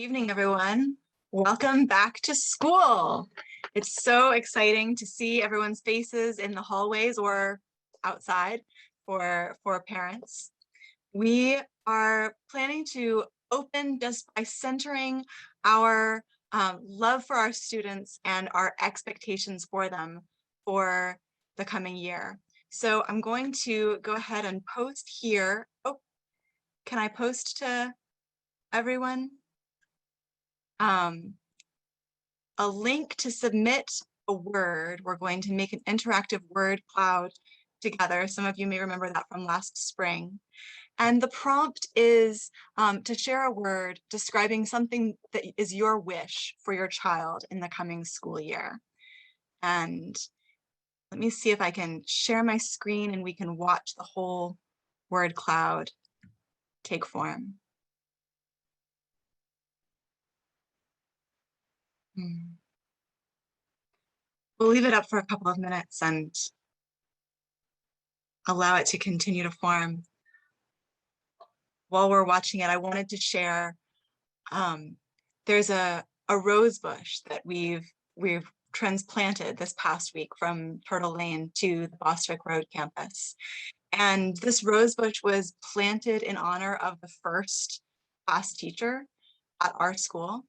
evening, everyone. Welcome back to school. It's so exciting to see everyone's faces in the hallways or outside for parents. We are planning to open just by centering our love for our students and our expectations for them for the coming year. So I'm going to go ahead and post here. Oh, can I post to everyone? A link to submit a word. We're going to make an interactive word cloud together. Some of you may remember that from last spring. And the prompt is to share a word describing something that is your wish for your child in the coming school year. And let me see if I can share my screen and we can watch the whole word cloud take form. We'll leave it up for a couple of minutes and allow it to continue to form. While we're watching it, I wanted to share, there's a rose bush that we've transplanted this past week from Turtle Lane to the Bostwick Road campus. And this rose bush was planted in honor of the first class teacher at our school.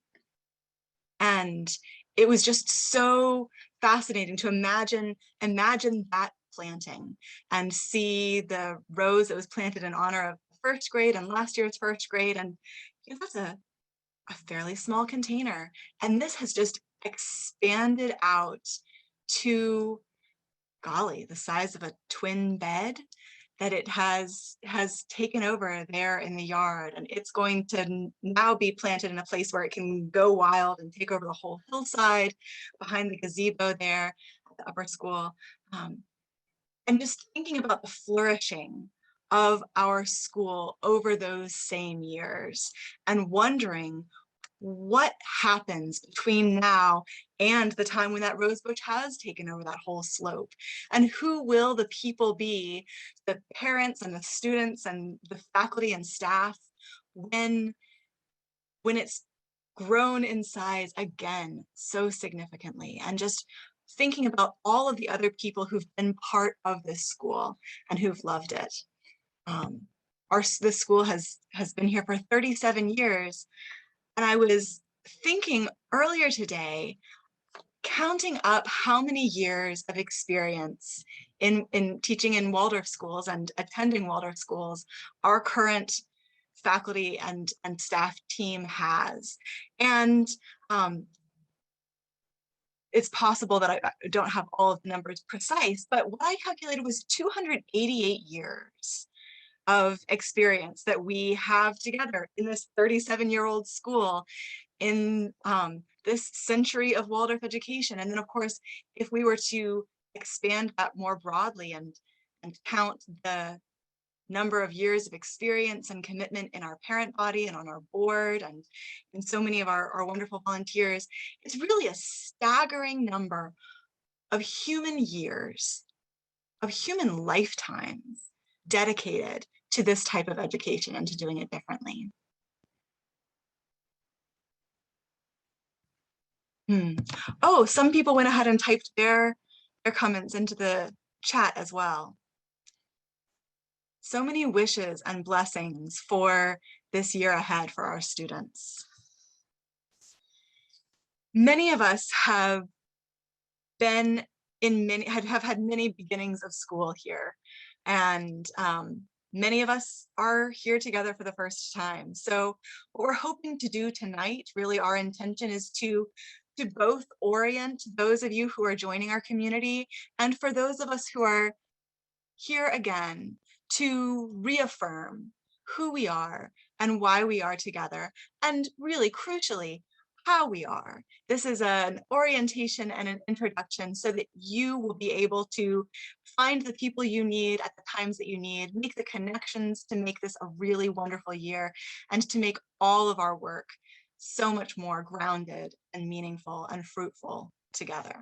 And it was just so fascinating to imagine that planting and see the rose that was planted in honor of first grade and last year's first grade. And you know, that's a fairly small container. And this has just expanded out to, golly, the size of a twin bed that it has taken over there in the yard. And it's going to now be planted in a place where it can go wild and take over the whole hillside behind the gazebo there at the upper school. And just thinking about the flourishing of our school over those same years and wondering what happens between now and the time when that rosebush has taken over that whole slope, and who will the people be, the parents and the students and the faculty and staff, when it's grown in size again so significantly. And just thinking about all of the other people who've been part of this school and who've loved it. This school has been here for 37 years. And I was thinking earlier today, counting up how many years of experience in teaching in Waldorf schools and attending Waldorf schools our current faculty and staff team has. And it's possible that I don't have all of the numbers precise, but what I calculated was 288 years of experience that we have together in this 37-year-old school, in this century of Waldorf education. And then, of course, if we were to expand that more broadly and count the number of years of experience and commitment in our parent body and on our board and in so many of our wonderful volunteers, it's really a staggering number of human years, of human lifetimes dedicated to this type of education and to doing it differently. Oh, some people went ahead and typed their comments into the chat as well. So many wishes and blessings for this year ahead for our students. Many of us have been in have had many beginnings of school here, and many of us are here together for the first time. So what we're hoping to do tonight, really our intention, is to both orient those of you who are joining our community, and for those of us who are here again, to reaffirm who we are and why we are together, and really crucially, how we are. This is an orientation and an introduction so that you will be able to find the people you need at the times that you need, make the connections to make this a really wonderful year, and to make all of our work so much more grounded and meaningful and fruitful together.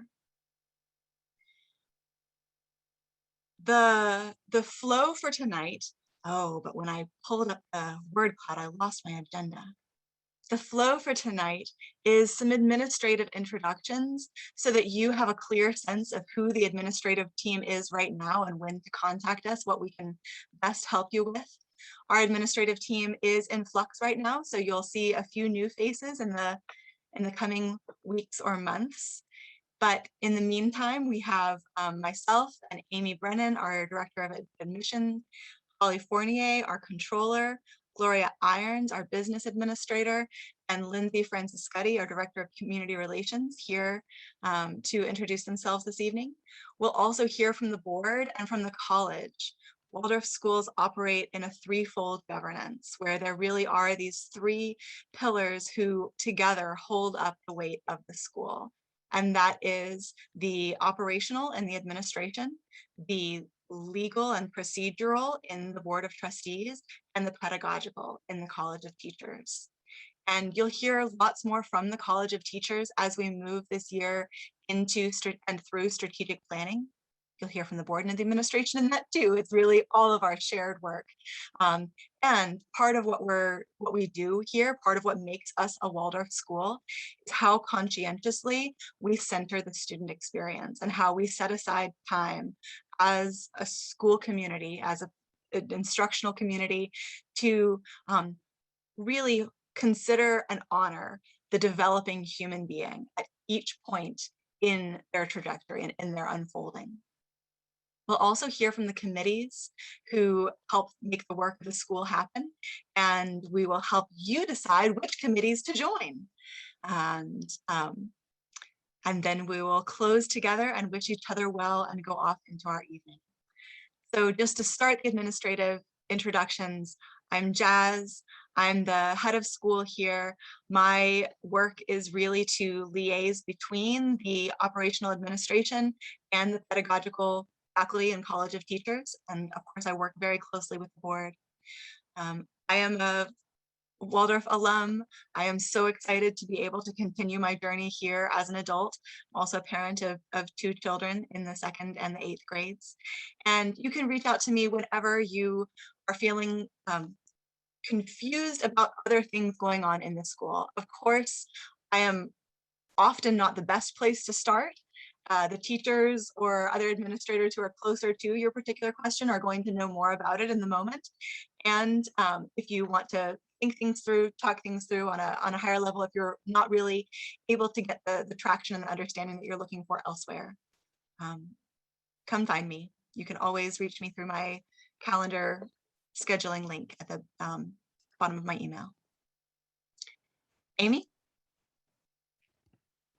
The flow for tonight, oh, but when I pulled up the word cloud, I lost my agenda. the flow for tonight is some administrative introductions so that you have a clear sense of who the administrative team is right now and when to contact us, what we can best help you with. Our administrative team is in flux right now, so you'll see a few new faces in the coming weeks or months. But in the meantime, we have myself and Amy Brennan, our Director of Admissions, Holly Fournier, our Controller, Gloria Irons, our Business Administrator, and Lindsay Franciscotti, our Director of Community Relations, here to introduce themselves this evening. We'll also hear from the board and from the college. Waldorf schools operate in a threefold governance, where there really are these three pillars who together hold up the weight of the school. And that is the operational and the administration, the legal and procedural in the Board of Trustees, and the pedagogical in the College of Teachers. And you'll hear lots more from the College of Teachers as we move this year into and through strategic planning. You'll hear from the board and the administration in that too. It's really all of our shared work. And part of what we do here, part of what makes us a Waldorf school is how conscientiously we center the student experience and how we set aside time as a school community, as an instructional community, to really consider and honor the developing human being at each point in their trajectory and in their unfolding. We'll also hear from the committees who help make the work of the school happen, and we will help you decide which committees to join. And then we will close together and wish each other well and go off into our evening. So just to start the administrative introductions, I'm Jazz. I'm the head of school here. My work is really to liaise between the operational administration and the pedagogical faculty and College of Teachers. And of course, I work very closely with the board. I am a Waldorf alum. I am so excited to be able to continue my journey here as an adult. I'm also a parent of two children in the 2nd and the 8th grades. And you can reach out to me whenever you are feeling confused about other things going on in the school. Of course, I am often not the best place to start. The teachers or other administrators who are closer to your particular question are going to know more about it in the moment. And if you want to think things through, talk things through on a higher level, if you're not really able to get the traction and the understanding that you're looking for elsewhere, come find me. You can always reach me through my calendar scheduling link at the bottom of my email. Amy?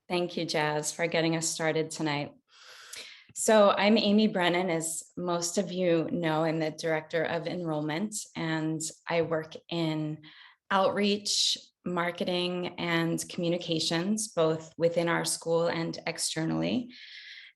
Thank you, Jazz, for getting us started tonight. So I'm Amy Brennan. As most of you know, I'm the Director of Enrollment, and I work in outreach, marketing, and communications, both within our school and externally.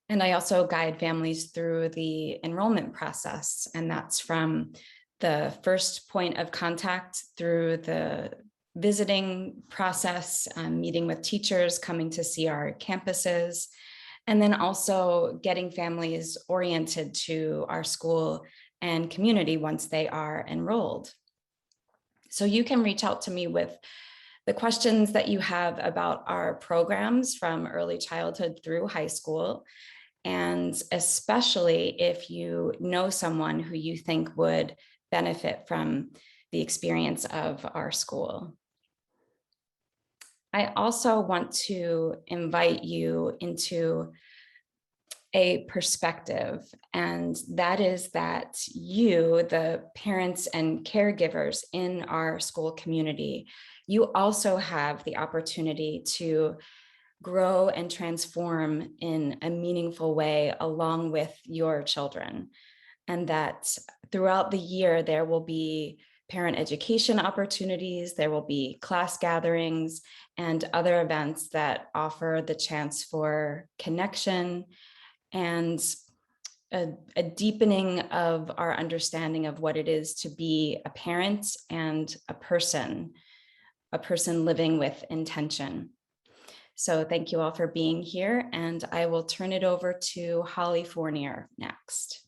And I also guide families through the enrollment process, and that's from the first point of contact through the visiting process, meeting with teachers, coming to see our campuses, and then also getting families oriented to our school and community once they are enrolled. So you can reach out to me with the questions that you have about our programs from early childhood through high school, and especially if you know someone who you think would benefit from the experience of our school. I also want to invite you into a perspective, and that is that you, the parents and caregivers in our school community, you also have the opportunity to grow and transform in a meaningful way along with your children. And that throughout the year, there will be parent education opportunities, there will be class gatherings and other events that offer the chance for connection and a deepening of our understanding of what it is to be a parent and a person living with intention. So thank you all for being here, and I will turn it over to Holly Fournier next.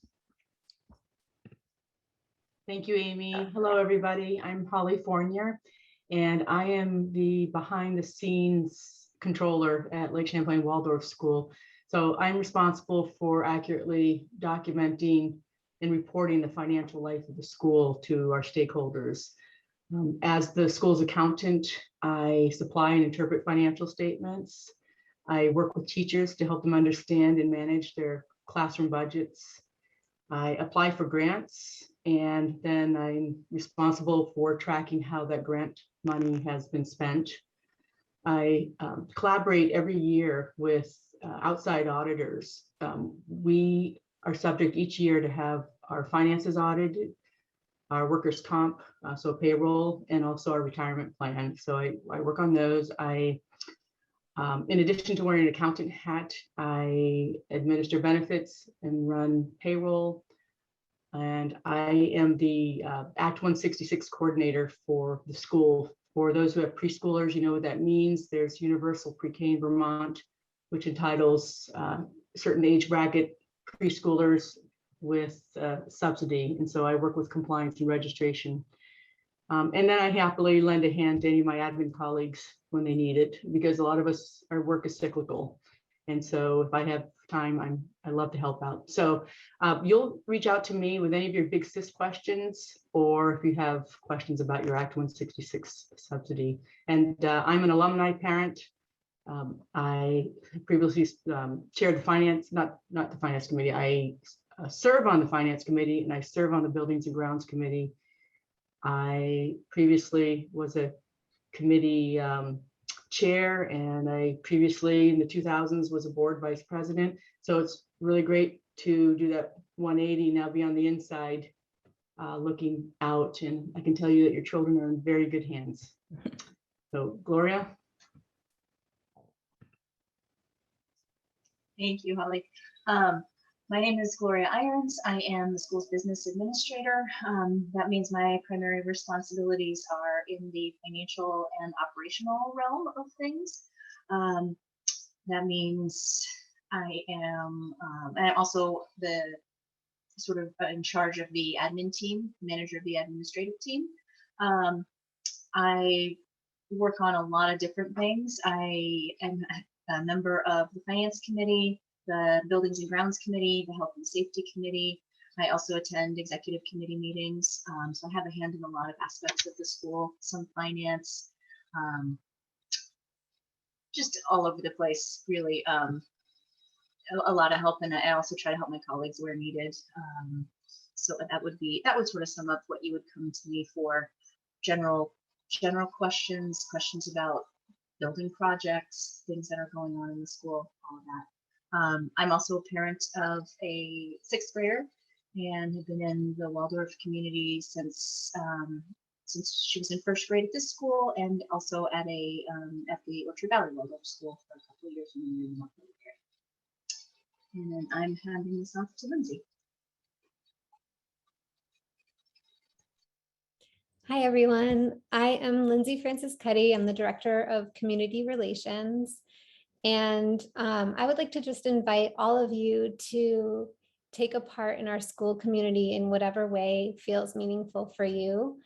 Thank you, Amy. Hello, everybody. I'm Holly Fournier, and I am the behind the scenes controller at Lake Champlain Waldorf School. So I'm responsible for accurately documenting and reporting the financial life of the school to our stakeholders. As the school's accountant, I supply and interpret financial statements. I work with teachers to help them understand and manage their classroom budgets. I apply for grants, and then I'm responsible for tracking how that grant money has been spent. I collaborate every year with outside auditors. We are subject each year to have our finances audited, our workers' comp, so payroll, and also our retirement plan. So I work on those. In addition to wearing an accountant hat, I administer benefits and run payroll. And I am the Act 166 coordinator for the school. For those who have preschoolers, you know what that means. There's Universal Pre-K in Vermont, which entitles certain age bracket preschoolers with subsidy. And so I work with compliance and registration. And then I happily lend a hand to any of my admin colleagues when they need it, because a lot of us, our work is cyclical. And so if I have time, I love to help out. So you'll reach out to me with any of your big sis questions, or if you have questions about your Act 166 subsidy. And I'm an alumni parent. I previously chaired the finance, not the finance committee. I serve on the finance committee, and I serve on the buildings and grounds committee. I previously was a committee chair, and I previously in the 2000s was a board vice president. So it's really great to do that 180, now be on the inside looking out. And I can tell you that your children are in very good hands. So Gloria. Thank you, Holly. My name is Gloria Irons. I am the school's business administrator. That means my primary responsibilities are in the financial and operational realm of things. That means I am, and I'm also the sort of in charge of the admin team, manager of the administrative team. I work on a lot of different things. I am a member of the finance committee, the buildings and grounds committee, the health and safety committee. I also attend executive committee meetings. So I have a hand in a lot of aspects of the school, some finance, just all over the place, really. A lot of help, and I also try to help my colleagues where needed. So that would sort of sum up what you would come to me for: general questions about building projects, things that are going on in the school, all of that. I'm also a parent of a 6th grader and have been in the Waldorf community since she was in 1st grade at this school, and also at the Orchard Valley Waldorf School for a couple of years in the North area. And then I'm handing this off to Lindsay. Hi, everyone. I am Lindsay Francis Cuddy. I'm the Director of Community Relations. And I would like to just invite all of you to take a part in our school community in whatever way feels meaningful for you.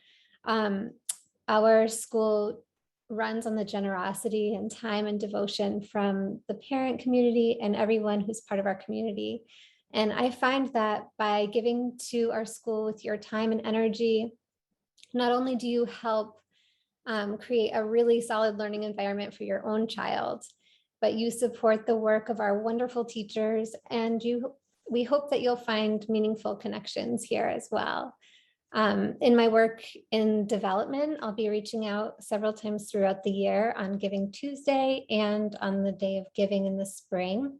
Our school runs on the generosity and time and devotion from the parent community and everyone who's part of our community. And I find that by giving to our school with your time and energy, not only do you help create a really solid learning environment for your own child, but you support the work of our wonderful teachers, and we hope that you'll find meaningful connections here as well. In my work in development, I'll be reaching out several times throughout the year on Giving Tuesday and on the Day of Giving in the spring.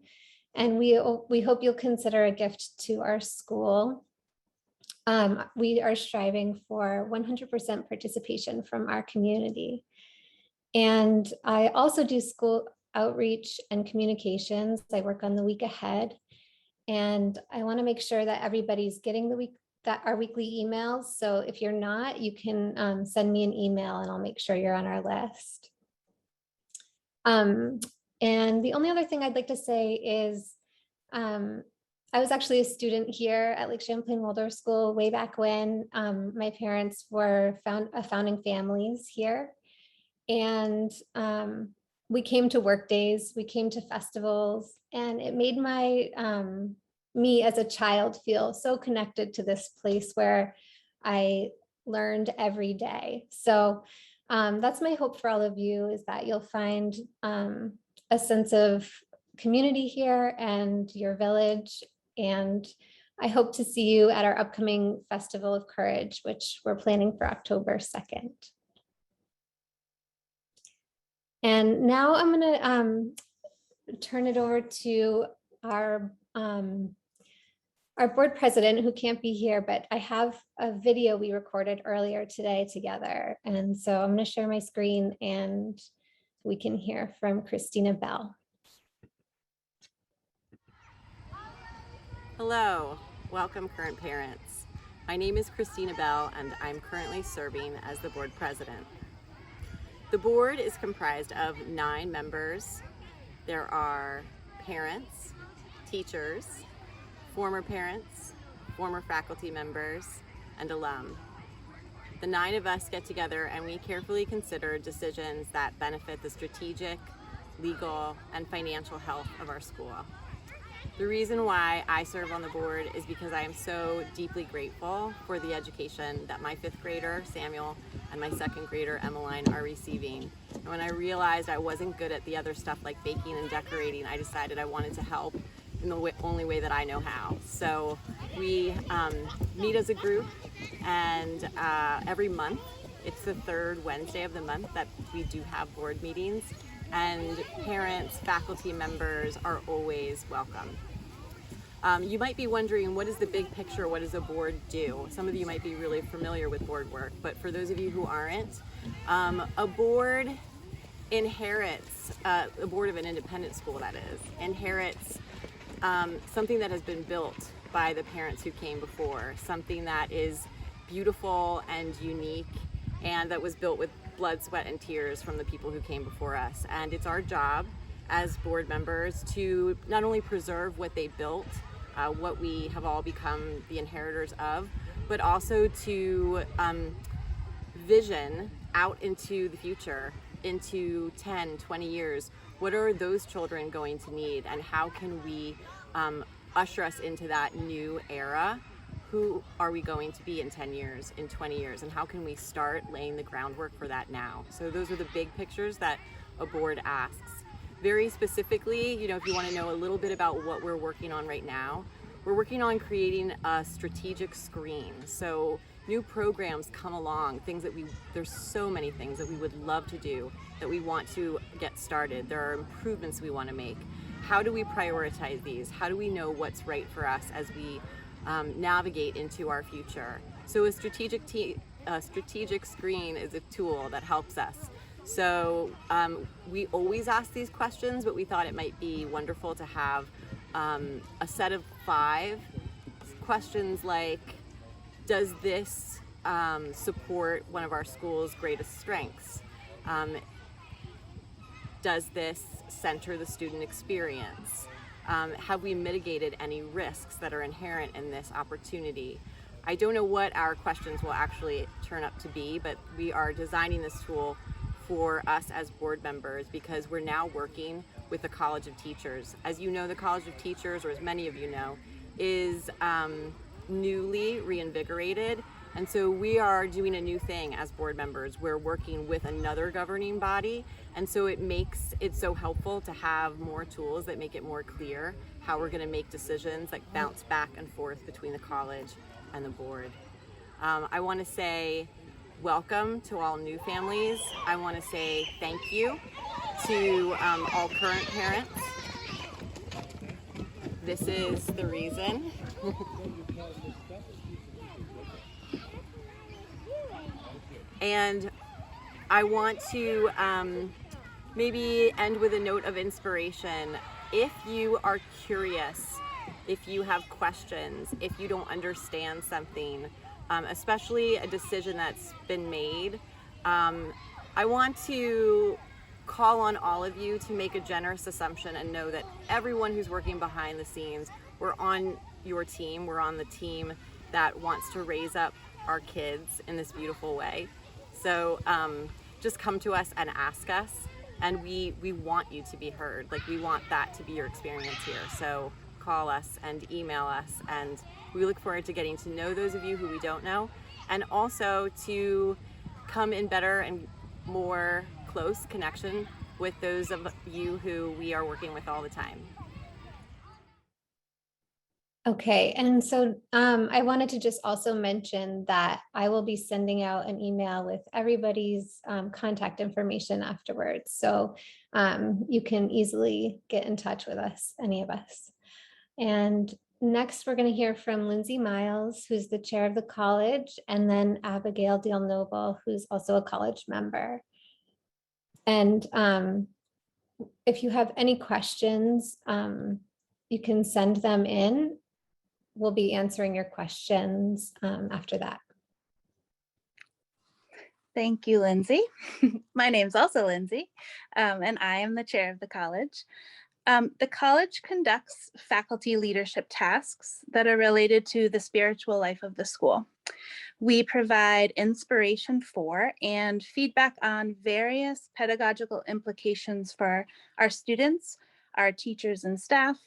And we hope you'll consider a gift to our school. We are striving for 100% participation from our community. And I also do school outreach and communications. I work on the week ahead, and I want to make sure that everybody's getting our weekly emails. So if you're not, you can send me an email and I'll make sure you're on our list. And the only other thing I'd like to say is I was actually a student here at Lake Champlain Waldorf School way back when. My parents were founding families here. And we came to work days, we came to festivals, and it made me as a child feel so connected to this place where I learned every day. So that's my hope for all of you, is that you'll find a sense of community here and your village. And I hope to see you at our upcoming Festival of Courage, which we're planning for October 2nd. And now I'm going to turn it over to our board president, who can't be here, but I have a video we recorded earlier today together. And so I'm going to share my screen and we can hear from Christina Bell. Hello, welcome current parents. My name is Christina Bell and I'm currently serving as the board president. The board is comprised of 9 members. There are parents, teachers, former parents, former faculty members, and alum. The 9 of us get together and we carefully consider decisions that benefit the strategic, legal, and financial health of our school. The reason why I serve on the board is because I am so deeply grateful for the education that my 5th grader, Samuel, and my 2nd grader, Emmeline, are receiving. And when I realized I wasn't good at the other stuff like baking and decorating, I decided I wanted to help in the only way that I know how. So we meet as a group, and every month, it's the 3rd Wednesday of the month that we do have board meetings, and parents, faculty members are always welcome. You might be wondering, what is the big picture? What does a board do? Some of you might be really familiar with board work, but for those of you who aren't, a board inherits, a board of an independent school, that is, inherits something that has been built by the parents who came before, something that is beautiful and unique, and that was built with blood, sweat, and tears from the people who came before us. And it's our job as board members to not only preserve what they built, what we have all become the inheritors of, but also to vision out into the future, into 10, 20 years. What are those children going to need, and how can we usher us into that new era? Who are we going to be in 10 years, in 20 years, and how can we start laying the groundwork for that now? So those are the big pictures that a board asks. Very specifically, if you want to know a little bit about what we're working on right now, we're working on creating a strategic screen. So new programs come along, there's so many things that we would love to do, that we want to get started. There are improvements we want to make. How do we prioritize these? How do we know what's right for us as we navigate into our future? So a strategic screen is a tool that helps us. So we always ask these questions, but we thought it might be wonderful to have a set of 5 questions like, does this support one of our school's greatest strengths? Does this center the student experience? Have we mitigated any risks that are inherent in this opportunity? I don't know what our questions will actually turn up to be, but we are designing this tool for us as board members because we're now working with the College of Teachers. As you know, the College of Teachers, or as many of you know, is newly reinvigorated. And so we are doing a new thing as board members. We're working with another governing body. And so it makes it so helpful to have more tools that make it more clear how we're gonna make decisions that bounce back and forth between the college and the board. I wanna say welcome to all new families. I wanna say thank you to all current parents. This is the reason. And I want to maybe end with a note of inspiration. If you are curious, if you have questions, if you don't understand something, especially a decision that's been made, I want to call on all of you to make a generous assumption and know that everyone who's working behind the scenes, we're on your team, we're on the team that wants to raise up our kids in this beautiful way. So just come to us and ask us. And we want you to be heard. Like, we want that to be your experience here. So call us and email us, and we look forward to getting to know those of you who we don't know, and also to come in better and more close connection with those of you who we are working with all the time. Okay, and so I wanted to just also mention that I will be sending out an email with everybody's contact information afterwards. So you can easily get in touch with us, any of us. And next, we're going to hear from Lindsay Miles, who's the chair of the college, and then Abigail Deal Noble, who's also a college member. And if you have any questions, you can send them in. We'll be answering your questions after that. Thank you, Lindsay. My name's also Lindsay, and I am the chair of the college. The college conducts faculty leadership tasks that are related to the spiritual life of the school. We provide inspiration for and feedback on various pedagogical implications for our students, our teachers and staff,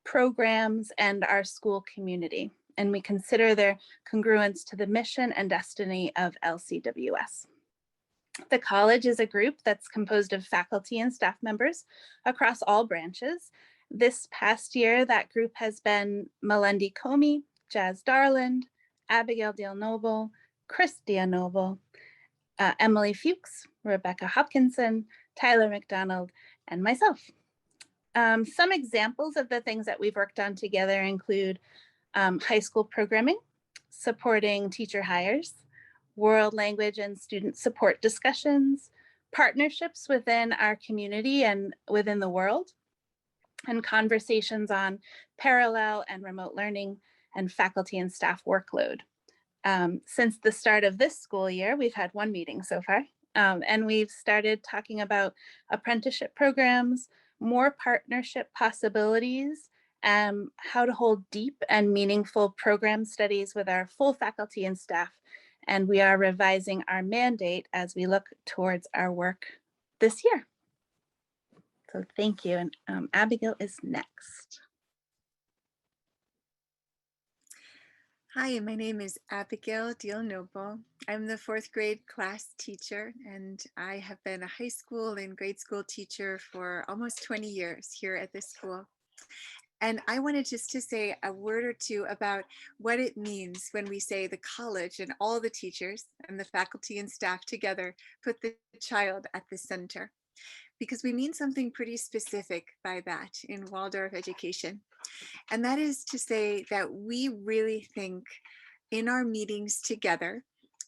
programs, and our school community. And we consider their congruence to the mission and destiny of LCWS. The college is a group that's composed of faculty and staff members across all branches. This past year, that group has been Melendi Comey, Jazz Darland, Abigail Deal Noble, Chris Dia Noble, Emily Fuchs, Rebecca Hopkinson, Tyler McDonald, and myself. Some examples of the things that we've worked on together include high school programming, supporting teacher hires, world language and student support discussions, partnerships within our community and within the world, and conversations on parallel and remote learning and faculty and staff workload. Since the start of this school year, we've had one meeting so far, and we've started talking about apprenticeship programs, more partnership possibilities, how to hold deep and meaningful program studies with our full faculty and staff. And we are revising our mandate as we look towards our work this year. So thank you. And Abigail is next. Hi, my name is Abigail Deal Noble. I'm the 4th grade class teacher, and I have been a high school and grade school teacher for almost 20 years here at this school. And I wanted just to say a word or two about what it means when we say the college and all the teachers and the faculty and staff together put the child at the center, because we mean something pretty specific by that in Waldorf education. And that is to say that we really think in our meetings together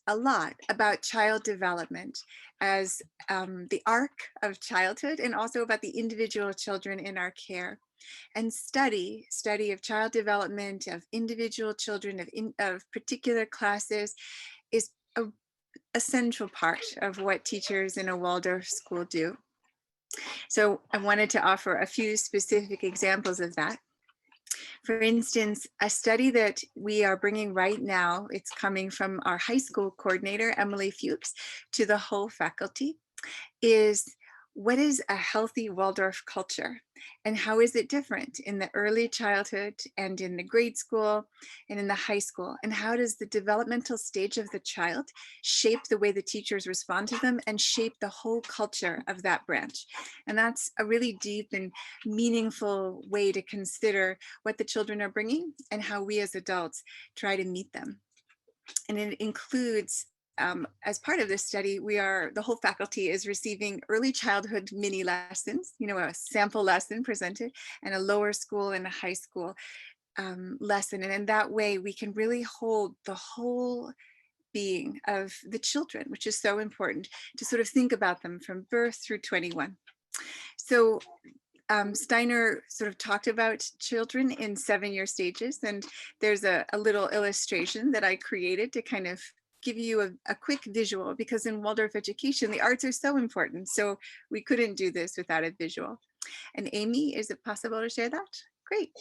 a lot about child development as the arc of childhood, and also about the individual children in our care. And study of child development, of individual children, of particular classes is a central part of what teachers in a Waldorf school do. So I wanted to offer a few specific examples of that. For instance, a study that we are bringing right now, it's coming from our high school coordinator, Emily Fuchs, to the whole faculty, is what is a healthy Waldorf culture, and how is it different in the early childhood and in the grade school and in the high school? And how does the developmental stage of the child shape the way the teachers respond to them and shape the whole culture of that branch? And that's a really deep and meaningful way to consider what the children are bringing and how we as adults try to meet them. And it includes as part of this study, the whole faculty is receiving early childhood mini lessons, a sample lesson presented, and a lower school and a high school lesson. And in that way, we can really hold the whole being of the children, which is so important to sort of think about them from birth through 21. So Steiner sort of talked about children in 7-year stages, and there's a little illustration that I created to kind of give you a quick visual, because in Waldorf education, the arts are so important. So we couldn't do this without a visual. And Amy, is it possible to share that? Great.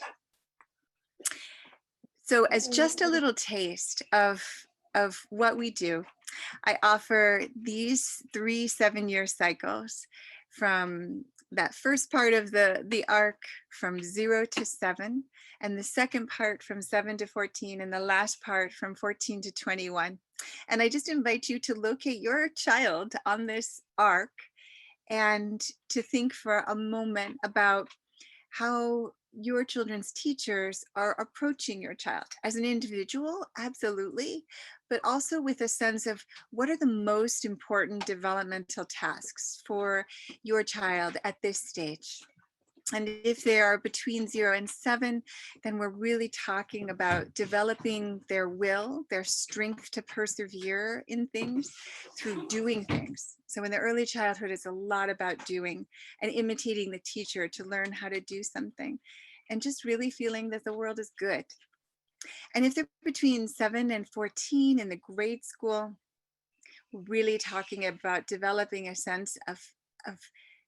So as just a little taste of what we do, I offer these 3 7-year cycles from that first part of the arc from 0 to 7, and the second part from 7 to 14, and the last part from 14 to 21. And I just invite you to locate your child on this arc and to think for a moment about how your children's teachers are approaching your child as an individual, absolutely, but also with a sense of what are the most important developmental tasks for your child at this stage. And if they are between 0 and 7, then we're really talking about developing their will, their strength to persevere in things through doing things. So in the early childhood, it's a lot about doing and imitating the teacher to learn how to do something, and just really feeling that the world is good. And if they're between 7 and 14 in the grade school, we're really talking about developing a sense of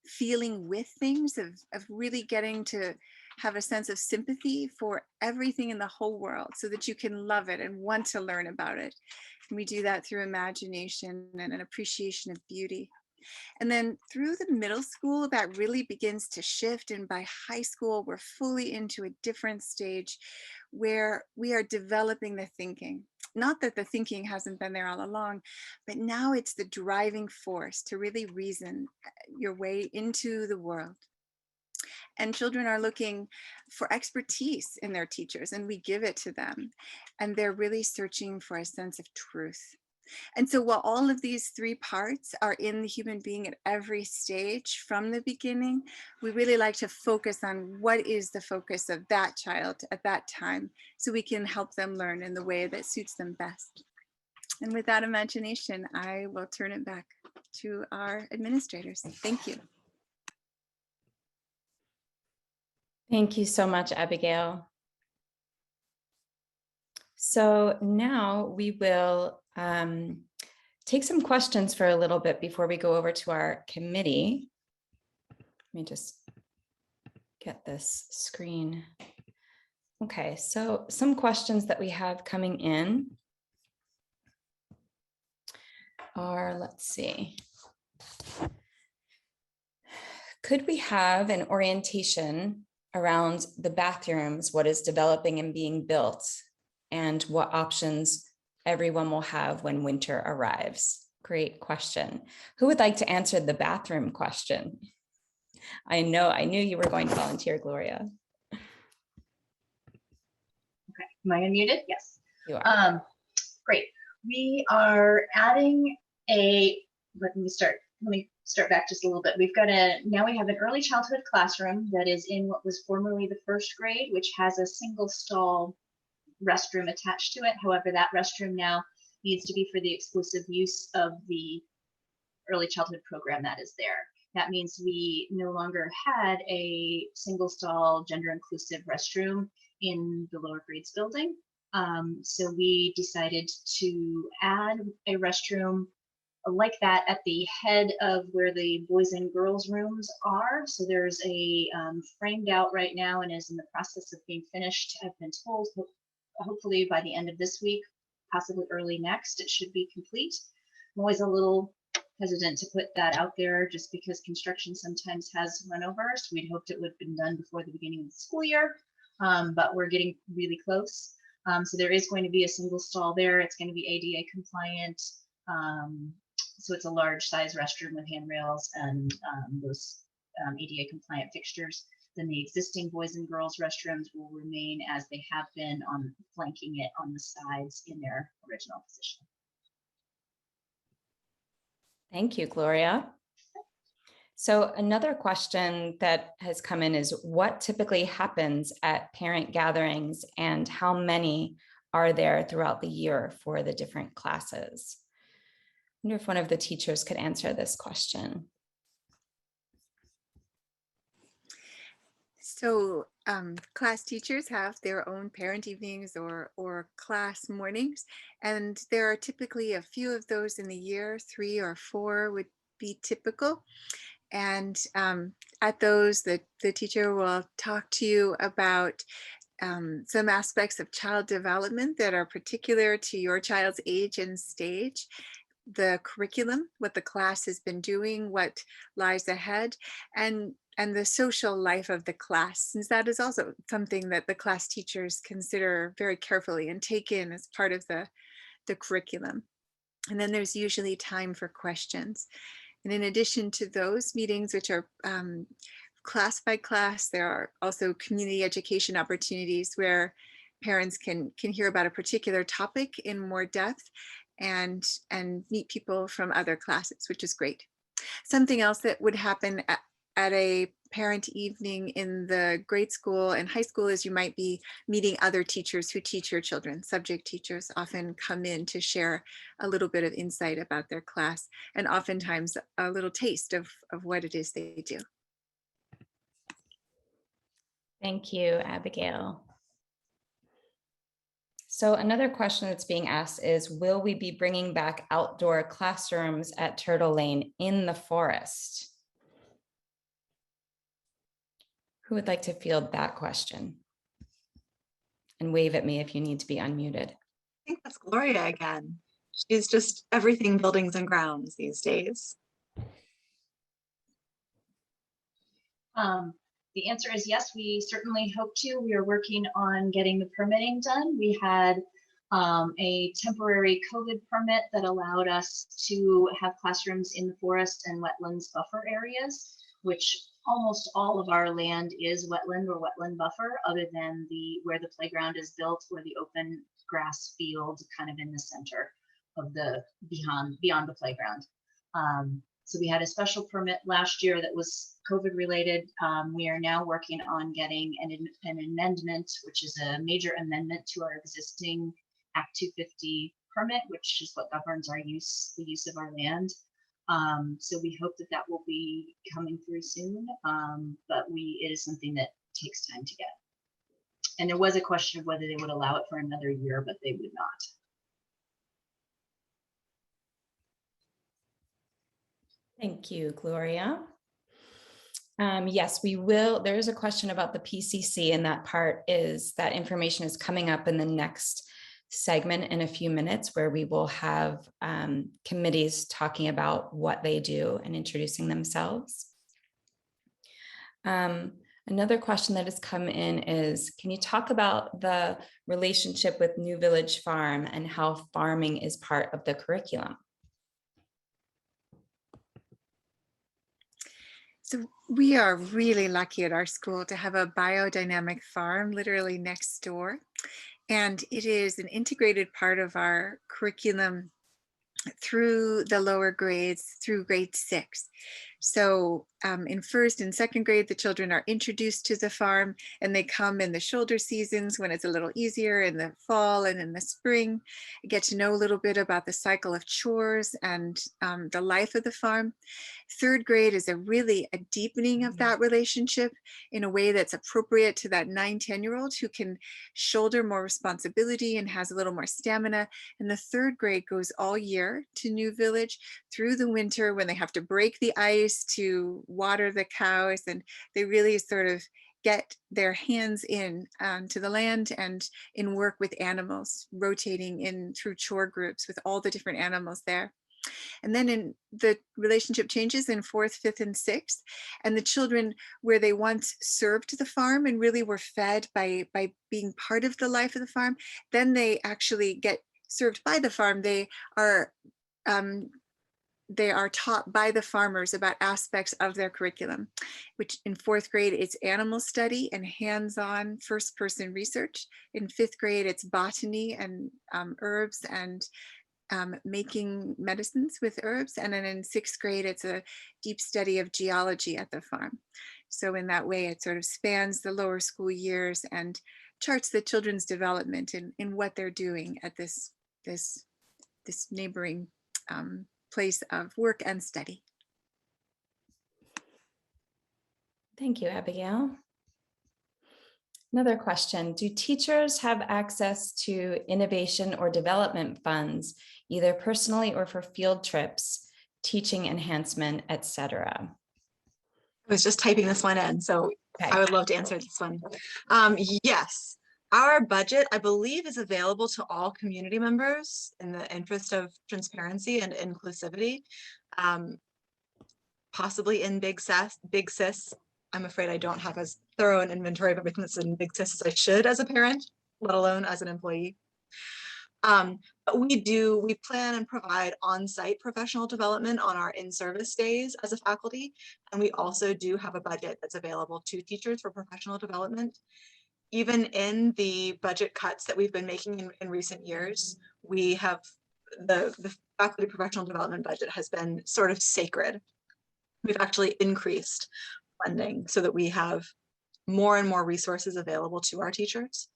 feeling with things, of really getting to have a sense of sympathy for everything in the whole world so that you can love it and want to learn about it. And we do that through imagination and an appreciation of beauty. And then through the middle school, that really begins to shift. And by high school, we're fully into a different stage where we are developing the thinking. Not that the thinking hasn't been there all along, but now it's the driving force to really reason your way into the world. And children are looking for expertise in their teachers, and we give it to them. And they're really searching for a sense of truth. And so while all of these 3 parts are in the human being at every stage from the beginning, we really like to focus on what is the focus of that child at that time, so we can help them learn in the way that suits them best. And with that imagination, I will turn it back to our administrators. Thank you. Thank you so much, Abigail. So now we will take some questions for a little bit before we go over to our committee. Let me just get this screen. Okay, so some questions that we have coming in are, let's see. Could we have an orientation around the bathrooms, what is developing and being built, and what options everyone will have when winter arrives? Great question. Who would like to answer the bathroom question? I knew you were going to volunteer, Gloria. Okay, am I unmuted? Yes. You are. Great. We are adding let me start back just a little bit. Now we have an early childhood classroom that is in what was formerly the first grade, which has a single stall restroom attached to it. However, that restroom now needs to be for the exclusive use of the early childhood program that is there. That means we no longer had a single stall gender inclusive restroom in the lower grades building. So we decided to add a restroom like that at the head of where the boys and girls rooms are. So there's a framed out right now and is in the process of being finished. I've been told hopefully by the end of this week, possibly early next, it should be complete. I'm always a little hesitant to put that out there just because construction sometimes has run over. So we'd hoped it would have been done before the beginning of the school year, but we're getting really close. So there is going to be a single stall there. It's going to be ADA compliant. So it's a large size restroom with handrails and those ADA compliant fixtures. Then the existing boys and girls restrooms will remain as they have been, on flanking it on the sides in their original position. Thank you, Gloria. So another question that has come in is, what typically happens at parent gatherings and how many are there throughout the year for the different classes? I wonder if one of the teachers could answer this question. So class teachers have their own parent evenings or class mornings, and there are typically a few of those in the year. 3 or 4 would be typical. And at those, the teacher will talk to you about some aspects of child development that are particular to your child's age and stage. the curriculum, what the class has been doing, what lies ahead, and the social life of the class, since that is also something that the class teachers consider very carefully and take in as part of the curriculum. And then there's usually time for questions. And in addition to those meetings, which are class by class, there are also community education opportunities where parents can hear about a particular topic in more depth and meet people from other classes, which is great. Something else that would happen at a parent evening in the grade school and high school is you might be meeting other teachers who teach your children. Subject teachers often come in to share a little bit of insight about their class, and oftentimes a little taste of what it is they do. Thank you, Abigail. So another question that's being asked is, will we be bringing back outdoor classrooms at Turtle Lane in the forest? Who would like to field that question? And wave at me if you need to be unmuted. I think that's Gloria again. She's just everything buildings and grounds these days. The answer is yes, we certainly hope to. We are working on getting the permitting done. We had a temporary COVID permit that allowed us to have classrooms in the forest and wetlands buffer areas, which almost all of our land is wetland or wetland buffer, other than where the playground is built, or the open grass field kind of in the center of the beyond the playground. So we had a special permit last year that was COVID related. We are now working on getting an amendment, which is a major amendment to our existing Act 250 permit, which is what governs the use of our land. So we hope that will be coming through soon, but it is something that takes time to get. And there was a question of whether they would allow it for another year, but they would not. Thank you, Gloria. Yes, we will. There is a question about the PCC, and that information is coming up in the next segment in a few minutes, where we will have committees talking about what they do and introducing themselves. Another question that has come in is, can you talk about the relationship with New Village Farm and how farming is part of the curriculum? So we are really lucky at our school to have a biodynamic farm literally next door. And it is an integrated part of our curriculum through the lower grades, through grade 6. So in first and second grade, the children are introduced to the farm, and they come in the shoulder seasons when it's a little easier, in the fall and in the spring, get to know a little bit about the cycle of chores and the life of the farm. Third grade is a deepening of that relationship in a way that's appropriate to that 9-10-year-old who can shoulder more responsibility and has a little more stamina. And the third grade goes all year to New Village through the winter, when they have to break the ice to water the cows, and they really sort of get their hands in to the land and in work with animals, rotating in through chore groups with all the different animals there. And then in the relationship changes in 4th, 5th, and 6th, and the children, where they once served the farm and really were fed by being part of the life of the farm, then they actually get served by the farm. They are taught by the farmers about aspects of their curriculum, which in 4th grade, it's animal study and hands-on first-person research. In 5th grade, it's botany and herbs and making medicines with herbs. And then in 6th grade, it's a deep study of geology at the farm. So in that way, it sort of spans the lower school years and charts the children's development in what they're doing at this neighboring place of work and study. Thank you, Abigail. Another question, do teachers have access to innovation or development funds, either personally or for field trips, teaching enhancement, etc.? I was just typing this one in, so Okay. I would love to answer this one. Yes, Our budget, I believe, is available to all community members in the interest of transparency and inclusivity. Possibly in Big Sis. I'm afraid I don't have as thorough an inventory of everything that's in Big Sis as I should as a parent, let alone as an employee. But we plan and provide on-site professional development on our in-service days as a faculty. And we also do have a budget that's available to teachers for professional development. Even in the budget cuts that we've been making in recent years, we have the faculty professional development budget has been sort of sacred. We've actually increased funding so that we have more and more resources available to our teachers.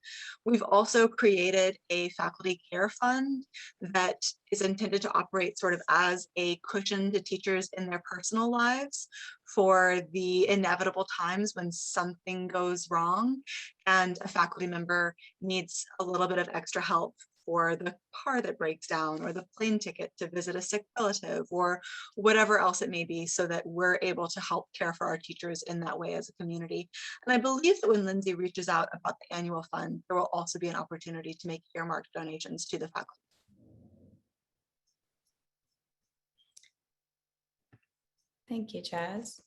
We've also created a faculty care fund that is intended to operate sort of as a cushion to teachers in their personal lives for the inevitable times when something goes wrong and a faculty member needs a little bit of extra help for the car that breaks down or the plane ticket to visit a sick relative or whatever else it may be, so that we're able to help care for our teachers in that way as a community. And I believe that when Lindsay reaches out about the annual fund, there will also be an opportunity to make earmarked donations to the faculty. Thank you, Jazz.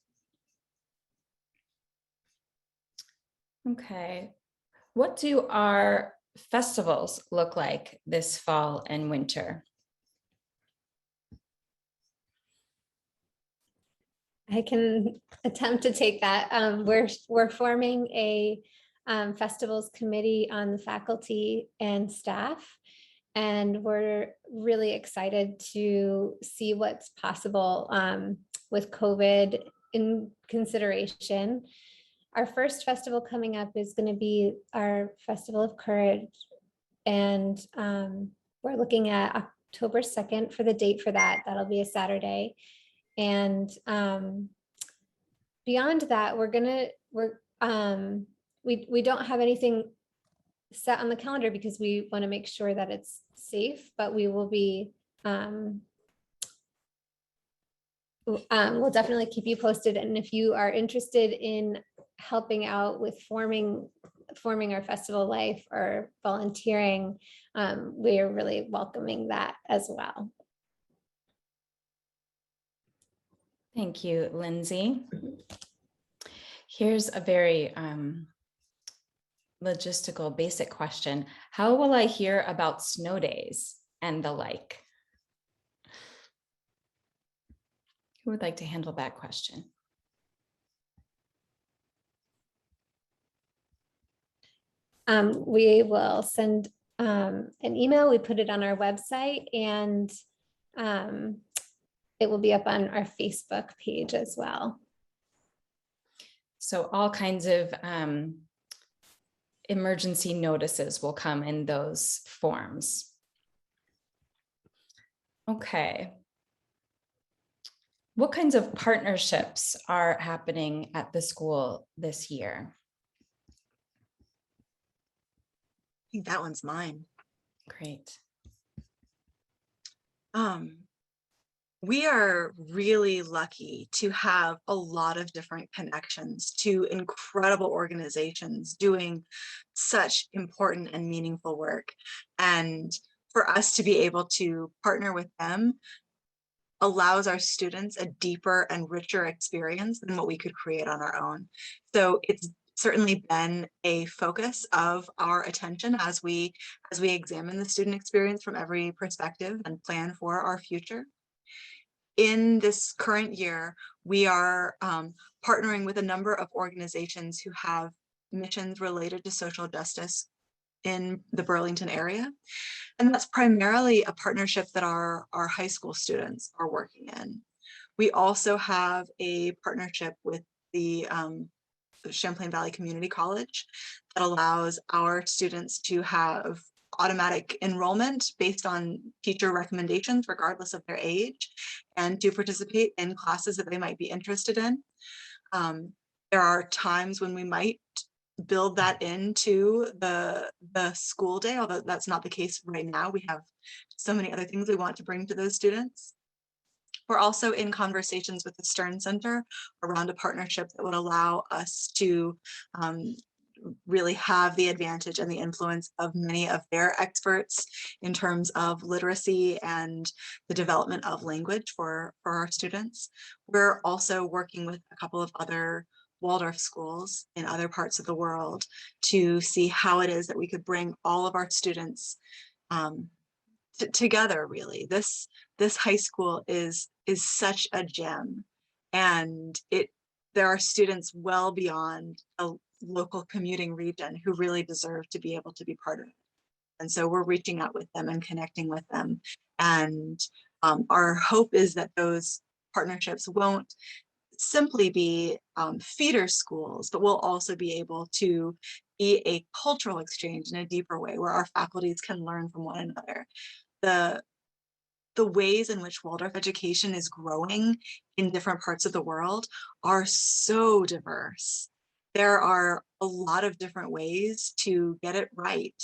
Okay, what do our festivals look like this fall and winter? I can attempt to take that. We're forming a festivals committee on the faculty and staff, and we're really excited to see what's possible with COVID in consideration. Our first festival coming up is going to be our Festival of Courage, and we're looking at October 2nd for the date for that. That'll be a Saturday. And beyond that, we don't have anything set on the calendar because we want to make sure that it's safe, but we will be we'll definitely keep you posted. And if you are interested in helping out with forming our festival life or volunteering, we are really welcoming that as well. Thank you, Lindsay. Here's a very logistical basic question. How will I hear about snow days and the like? Who would like to handle that question? We will send an email. We put it on our website, and it will be up on our Facebook page as well. So all kinds of emergency notices will come in those forms. Okay. What kinds of partnerships are happening at the school this year? I think that one's mine. Great. We are really lucky to have a lot of different connections to incredible organizations doing such important and meaningful work. And for us to be able to partner with them allows our students a deeper and richer experience than what we could create on our own. So it's certainly been a focus of our attention as we examine the student experience from every perspective and plan for our future. In this current year, we are partnering with a number of organizations who have missions related to social justice in the Burlington area. And that's primarily a partnership that our high school students are working in. We also have a partnership with the Champlain Valley Community College that allows our students to have automatic enrollment based on teacher recommendations, regardless of their age, and to participate in classes that they might be interested in. There are times when we might build that into the school day, although that's not the case right now. We have so many other things we want to bring to those students. We're also in conversations with the Stern Center around a partnership that would allow us to really have the advantage and the influence of many of their experts in terms of literacy and the development of language for our students. We're also working with a couple of other Waldorf schools in other parts of the world to see how it is that we could bring all of our students together. Really, this high school is such a gem, and there are students well beyond a local commuting region who really deserve to be able to be part of it. And so we're reaching out with them and connecting with them. And our hope is that those partnerships won't simply be feeder schools, but we'll also be able to be a cultural exchange in a deeper way where our faculties can learn from one another. The ways in which Waldorf education is growing in different parts of the world are so diverse. There are a lot of different ways to get it right.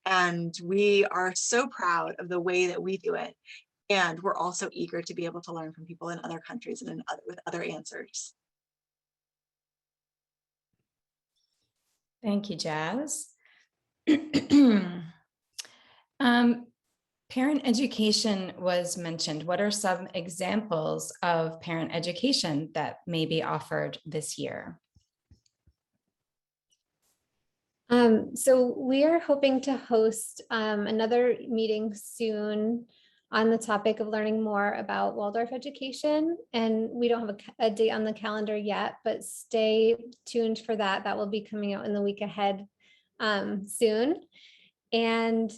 And we are so proud of the way that we do it. And we're also eager to be able to learn from people in other countries and with other answers. Thank you, Jazz. Parent education was mentioned. What are some examples of parent education that may be offered this year? So we are hoping to host another meeting soon on the topic of learning more about Waldorf education. And we don't have a date on the calendar yet, but stay tuned for that. That will be coming out in the week ahead soon. And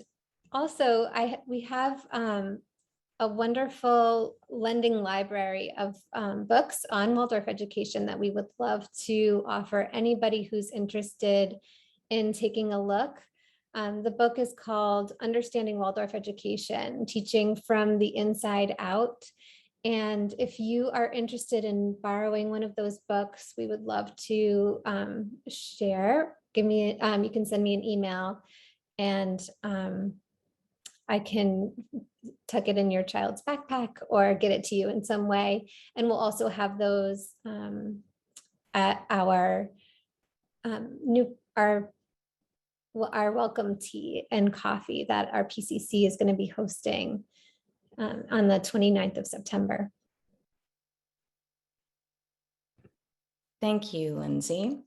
also, we have a wonderful lending library of books on Waldorf education that we would love to offer anybody who's interested in taking a look. The book is called Understanding Waldorf Education, Teaching from the Inside Out. And if you are interested in borrowing one of those books, we would love to share. You can send me an email, and I can tuck it in your child's backpack or get it to you in some way. And we'll also have those at our our welcome tea and coffee that our PCC is going to be hosting on the 29th of September. Thank you, Lindsay.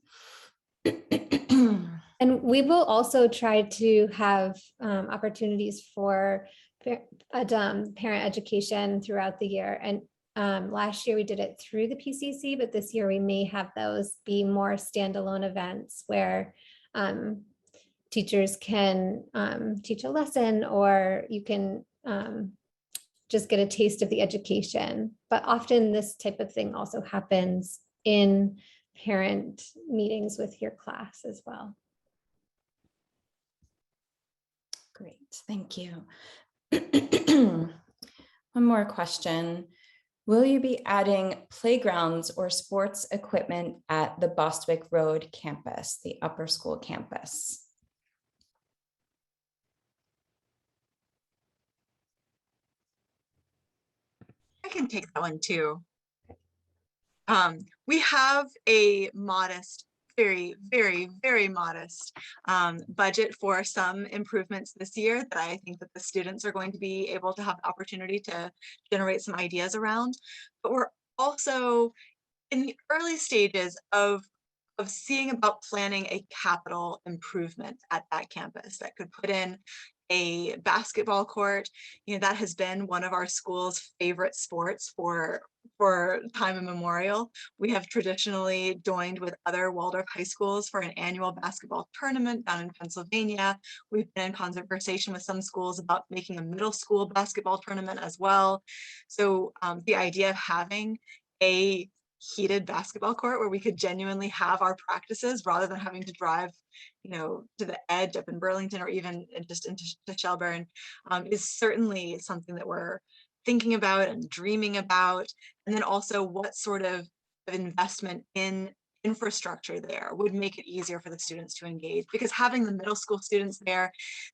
And we will also try to have opportunities for parent education throughout the year. And last year we did it through the PCC, but this year we may have those be more standalone events where teachers can teach a lesson, or you can just get a taste of the education. But often this type of thing also happens in parent meetings with your class as well. Great, thank you. One more question. Will you be adding playgrounds or sports equipment at the Bostwick Road campus, the upper school campus? I can take that one too. We have a modest, very, very, very modest budget for some improvements this year that I think that the students are going to be able to have the opportunity to generate some ideas around. But we're also in the early stages of seeing about planning a capital improvement at that campus that could put in a basketball court. You know, that has been one of our school's favorite sports for time immemorial. We have traditionally joined with other Waldorf high schools for an annual basketball tournament down in Pennsylvania. We've been in conversation with some schools about making a middle school basketball tournament as well. So the idea of having a heated basketball court where we could genuinely have our practices rather than having to drive, you know, to the edge up in Burlington or even just into Shelburne is certainly something that we're thinking about and dreaming about. And then also what sort of investment in infrastructure there would make it easier for the students to engage, because having the middle school students there,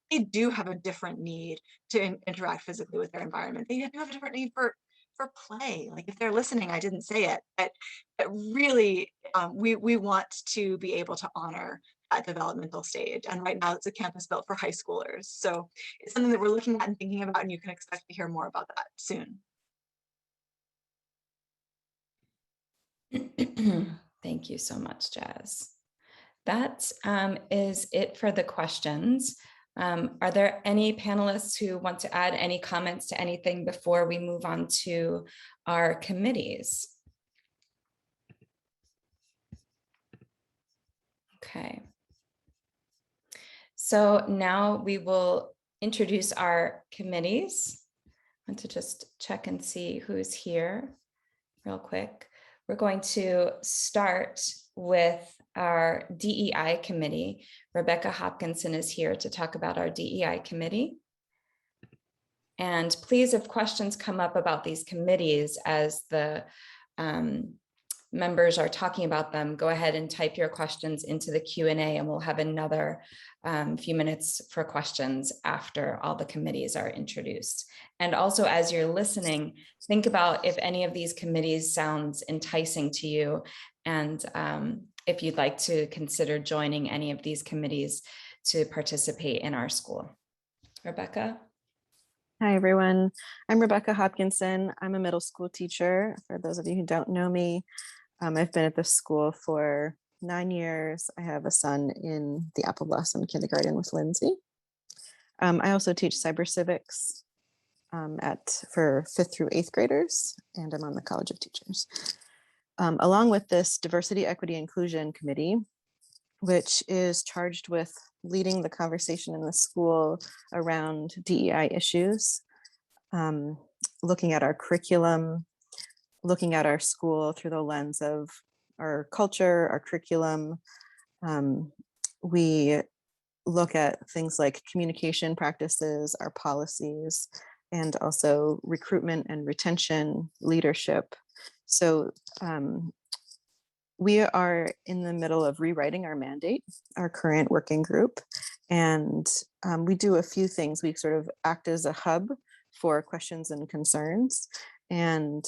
they do have a different need to interact physically with their environment. They do have a different need for play. Like if they're listening, I didn't say it, but really we want to be able to honor that developmental stage. And right now it's a campus built for high schoolers. So it's something that we're looking at and thinking about, and you can expect to hear more about that soon. Thank you so much, Jazz. That is it for the questions. Are there any panelists who want to add any comments to anything before we move on to our committees? Okay. So now we will introduce our committees. I want to just check and see who's here real quick. We're going to start with our DEI committee. Rebecca Hopkinson is here to talk about our DEI committee. And please, if questions come up about these committees as the members are talking about them, go ahead and type your questions into the Q&A, and we'll have another few minutes for questions after all the committees are introduced. And also, as you're listening, think about if any of these committees sounds enticing to you, and if you'd like to consider joining any of these committees to participate in our school. Rebecca? Hi, everyone. I'm Rebecca Hopkinson. I'm a middle school teacher. For those of you who don't know me, I've been at this school for 9 years. I have a son in the Apple Blossom Kindergarten with Lindsay. I also teach cyber civics for 5th through 8th graders, and I'm on the College of Teachers. Along with this Diversity, Equity, Inclusion Committee, which is charged with leading the conversation in the school around DEI issues, looking at our curriculum, looking at our school through the lens of our culture, our curriculum. We look at things like communication practices, our policies, and also recruitment and retention, leadership. So we are in the middle of rewriting our mandate, our current working group, and we do a few things. We sort of act as a hub for questions and concerns, and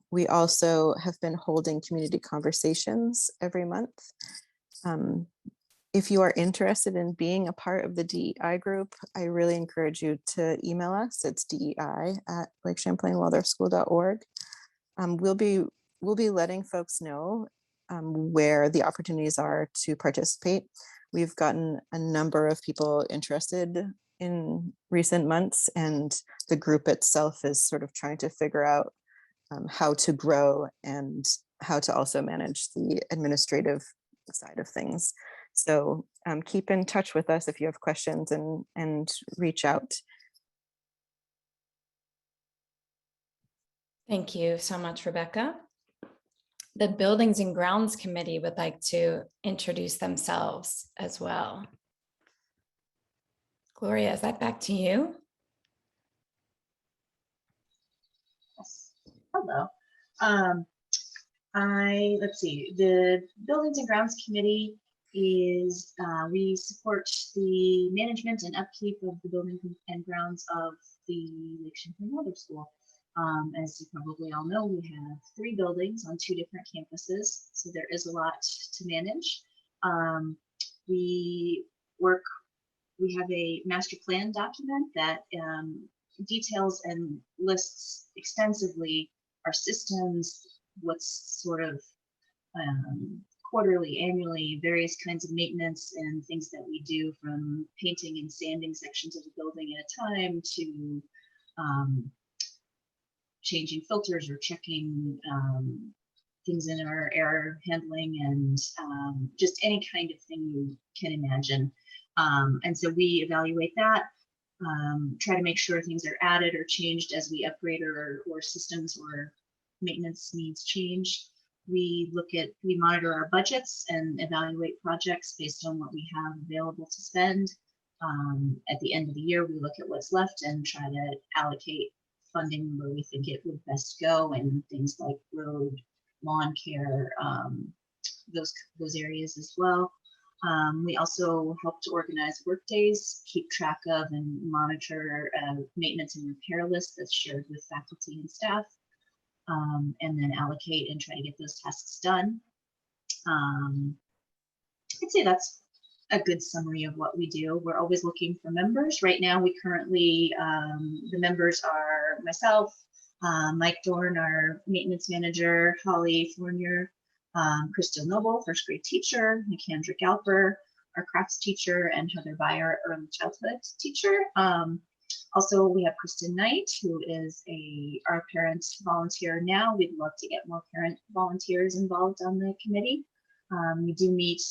we also have been holding community conversations every month. If you are interested in being a part of the DEI group, I really encourage you to email us. It's DEI@LakeChamplainWaldorfSchool.org. We'll be letting folks know where the opportunities are to participate. We've gotten a number of people interested in recent months, and the group itself is sort of trying to figure out how to grow and how to also manage the administrative side of things. So keep in touch with us if you have questions, and reach out. Thank you so much, Rebecca. The Buildings and Grounds Committee would like to introduce themselves as well. Gloria, is that back to you? Yes. Hello. Let's see, the Buildings and Grounds Committee is, we support the management and upkeep of the buildings and grounds of the Lake Champlain Waldorf School. As you probably all know, we have 3 buildings on 2 different campuses, so there is a lot to manage. We have a master plan document that details and lists extensively our systems, what's sort of quarterly, annually, various kinds of maintenance and things that we do, from painting and sanding sections of the building at a time to changing filters or checking things in our air handling, and just any kind of thing you can imagine. And so we evaluate that, try to make sure things are added or changed as we upgrade or systems or maintenance needs change. We monitor our budgets and evaluate projects based on what we have available to spend. At the end of the year, we look at what's left and try to allocate funding where we think it would best go, and things like road, lawn care, those areas as well. We also help to organize work days, keep track of and monitor maintenance and repair lists that's shared with faculty and staff, and then allocate and try to get those tasks done. I'd say that's a good summary of what we do. We're always looking for members. Right now, we currently, the members are myself, Mike Dorn, our maintenance manager, Holly Fournier, Crystal Noble, first grade teacher, McKandra Galper, our crafts teacher, and Heather Beyer, early childhood teacher. Also, we have Kristen Knight, who is our parent volunteer now. We'd love to get more parent volunteers involved on the committee. We do meet,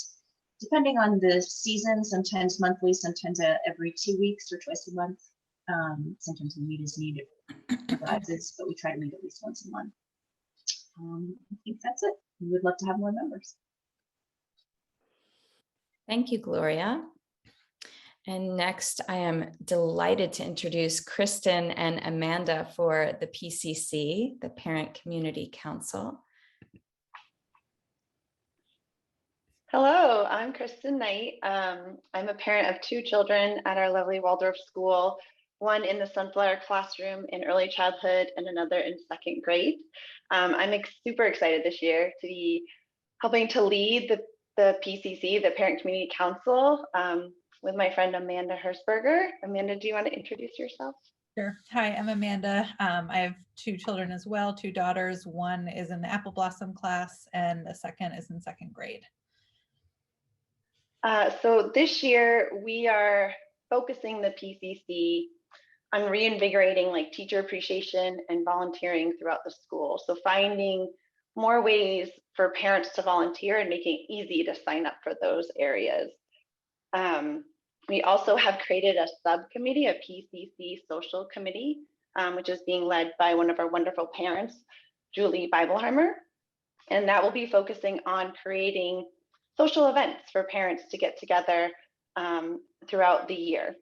depending on the season, sometimes monthly, sometimes every 2 weeks or twice a month. Sometimes we meet as needed, but we try to meet at least once a month. I think that's it. We would love to have more members. Thank you, Gloria. And next, I am delighted to introduce Kristen and Amanda for the PCC, the Parent Community Council. Hello, I'm Kristen Knight. I'm a parent of 2 children at our lovely Waldorf School, one in the Sunflower classroom in early childhood and another in 2nd grade. I'm super excited this year to be helping to lead the PCC, the Parent Community Council, with my friend Amanda Hersberger. Amanda, do you want to introduce yourself? Sure. Hi, I'm Amanda. I have 2 children as well, 2 daughters. One is in the Apple Blossom class and the second is in 2nd grade. So this year we are focusing the PCC on reinvigorating like teacher appreciation and volunteering throughout the school. So finding more ways for parents to volunteer and making it easy to sign up for those areas. We also have created a subcommittee, a PCC social committee, which is being led by one of our wonderful parents, Julie Bibelheimer. And that will be focusing on creating social events for parents to get together throughout the year.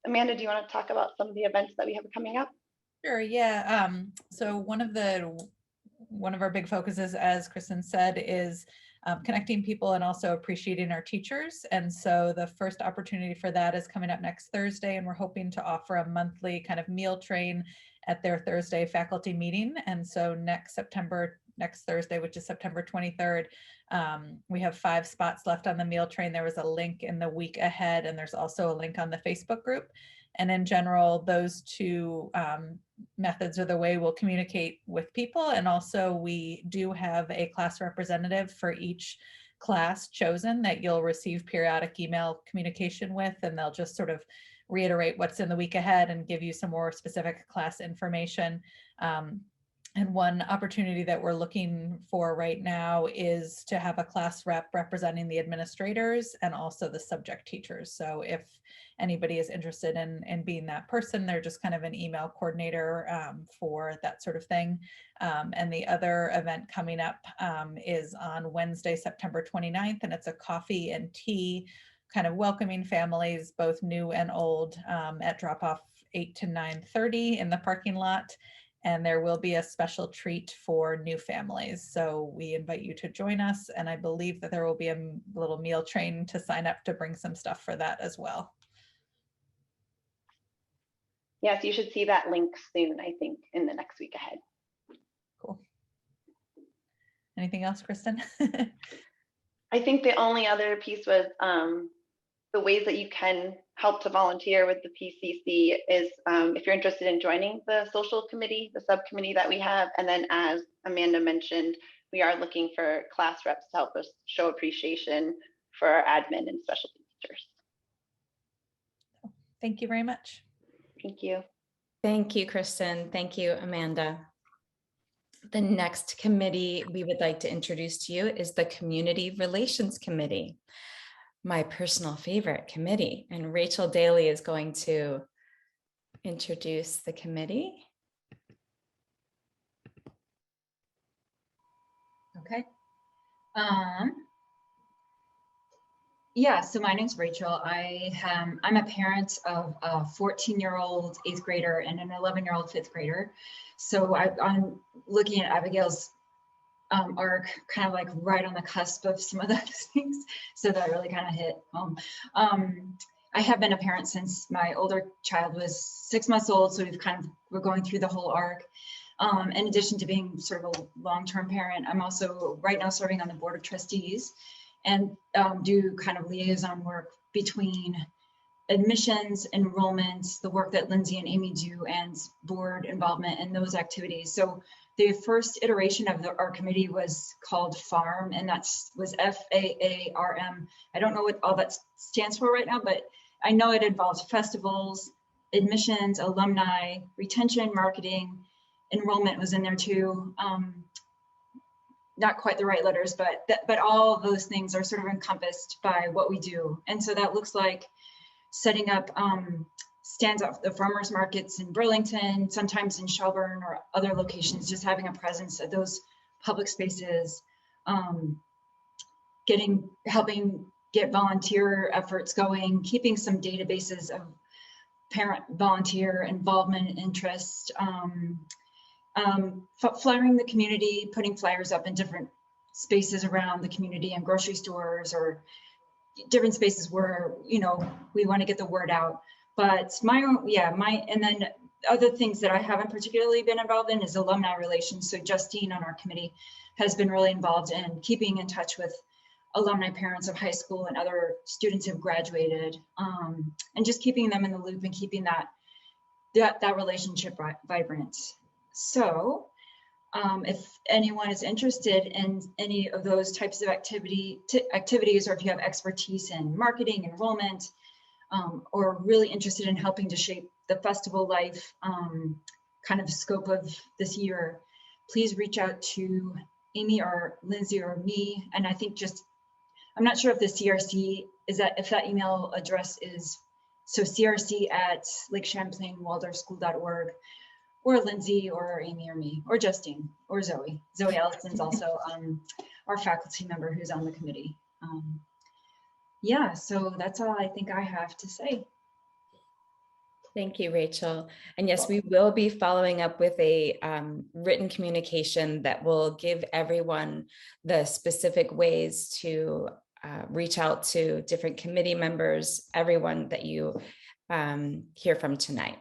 Amanda, do you want to talk about some of the events that we have coming up? Sure, yeah. So one of our big focuses, as Kristen said, is connecting people and also appreciating our teachers. And so the first opportunity for that is coming up next Thursday, and we're hoping to offer a monthly kind of meal train at their Thursday faculty meeting. And so next Thursday, which is September 23rd, we have 5 spots left on the meal train. There was a link in the week ahead, and there's also a link on the Facebook group. And in general, those 2 methods are the way we'll communicate with people. And also we do have a class representative for each class chosen that you'll receive periodic email communication with, and they'll just sort of reiterate what's in the week ahead and give you some more specific class information. And one opportunity that we're looking for right now is to have a class rep representing the administrators and also the subject teachers. So if anybody is interested in being that person, they're just kind of an email coordinator for that sort of thing. And the other event coming up is on Wednesday, September 29th, and it's a coffee and tea kind of welcoming families, both new and old, at drop off 8 to 9:30 in the parking lot. And there will be a special treat for new families. So we invite you to join us. And I believe that there will be a little meal train to sign up to bring some stuff for that as well. Yes, you should see that link soon, I think, in the next week ahead. Cool. Anything else, Kristen? I think the only other piece was the ways that you can help to volunteer with the PCC is if you're interested in joining the social committee, the subcommittee that we have. And then as Amanda mentioned, we are looking for class reps to help us show appreciation for our admin and specialty teachers. Thank you very much. Thank you. Thank you, Kristen. Thank you, Amanda. The next committee we would like to introduce to you is the Community Relations Committee, my personal favorite committee. And Rachel Daly is going to introduce the committee. Okay. Yeah, so my name's Rachel. I'm a parent of a 14-year-old 8th grader and an 11-year-old 5th grader. So I'm looking at Abigail's arc kind of like right on the cusp of some of those things. So that really kind of hit home. I have been a parent since my older child was 6 months old. So we're going through the whole arc. In addition to being sort of a long-term parent, I'm also right now serving on the board of trustees. and do kind of liaison work between admissions, enrollment, the work that Lindsay and Amy do, and board involvement in those activities. So the first iteration of our committee was called FARM, and was FAARM. I don't know what all that stands for right now, but I know it involves festivals, admissions, alumni, retention, marketing, enrollment was in there too. Not quite the right letters, but all of those things are sort of encompassed by what we do. And so that looks like setting up stands at the farmers markets in Burlington, sometimes in Shelburne or other locations, just having a presence at those public spaces, helping get volunteer efforts going, keeping some databases of parent volunteer involvement and interest, flyering the community, putting flyers up in different spaces around the community and grocery stores or different spaces where, you know, we want to get the word out. But and then other things that I haven't particularly been involved in is alumni relations. So Justine on our committee has been really involved in keeping in touch with alumni parents of high school and other students who've graduated, and just keeping them in the loop and keeping that relationship vibrant. So if anyone is interested in any of those types of activities, or if you have expertise in marketing, enrollment, or really interested in helping to shape the festival life kind of scope of this year, please reach out to Amy or Lindsay or me. And I think I'm not sure if the CRC if that email address is, so crc@LakeChamplainWaldorfSchool.org, or Lindsay or Amy or me or Justine or Zoe. Zoe Ellison's also our faculty member who's on the committee. Yeah, so that's all I think I have to say. Thank you, Rachel. And yes, we will be following up with a written communication that will give everyone the specific ways to reach out to different committee members, everyone that you hear from tonight.